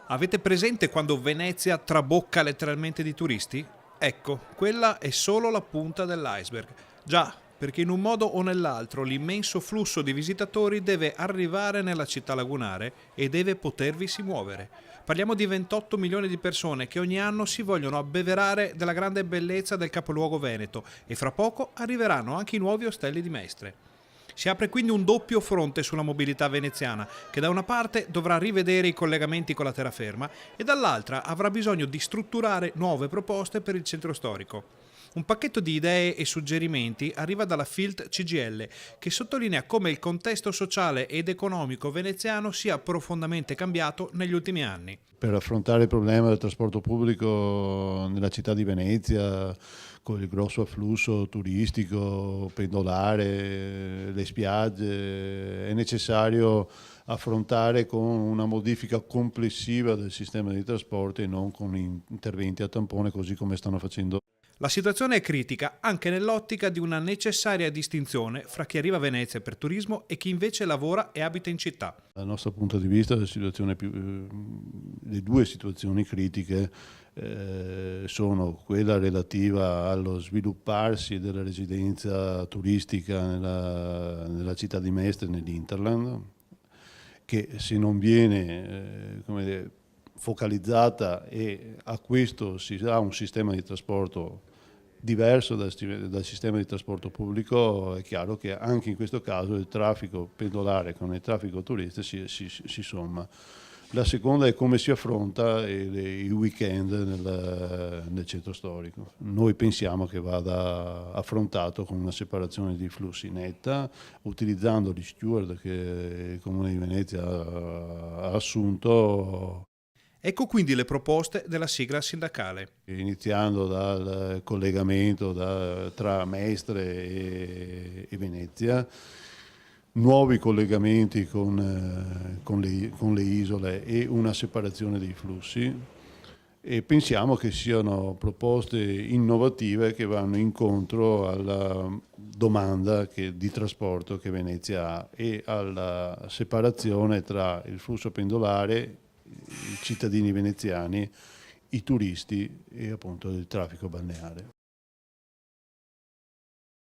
Avete presente quando Venezia trabocca letteralmente di turisti? Ecco, quella è solo la punta dell'iceberg. Già, perché in un modo o nell'altro l'immenso flusso di visitatori deve arrivare nella città lagunare e deve potervisi muovere. Parliamo di 28 milioni di persone che ogni anno si vogliono abbeverare della grande bellezza del capoluogo veneto e fra poco arriveranno anche i nuovi ostelli di Mestre. Si apre quindi un doppio fronte sulla mobilità veneziana, che da una parte dovrà rivedere i collegamenti con la terraferma e dall'altra avrà bisogno di strutturare nuove proposte per il centro storico. Un pacchetto di idee e suggerimenti arriva dalla Filt CGL, che sottolinea come il contesto sociale ed economico veneziano sia profondamente cambiato negli ultimi anni. Per affrontare il problema del trasporto pubblico nella città di Venezia, con il grosso afflusso turistico, pendolare, le spiagge, è necessario affrontare con una modifica complessiva del sistema di trasporto e non con interventi a tampone così come stanno facendo. La situazione è critica anche nell'ottica di una necessaria distinzione fra chi arriva a Venezia per turismo e chi invece lavora e abita in città. Dal nostro punto di vista le due situazioni critiche sono quella relativa allo svilupparsi della residenza turistica nella città di Mestre, nell'Interland, che se non viene come dire, focalizzata e a questo si dà un sistema di trasporto diverso dal sistema di trasporto pubblico, è chiaro che anche in questo caso il traffico pendolare con il traffico turista si somma. La seconda è come si affronta i weekend nel centro storico. Noi pensiamo che vada affrontato con una separazione di flussi netta, utilizzando gli steward che il Comune di Venezia ha assunto. Ecco quindi le proposte della sigla sindacale. Iniziando dal collegamento tra Mestre e Venezia, nuovi collegamenti con le isole e una separazione dei flussi, e pensiamo che siano proposte innovative che vanno incontro alla domanda di trasporto che Venezia ha e alla separazione tra il flusso pendolare, i cittadini veneziani, i turisti e appunto il traffico balneare.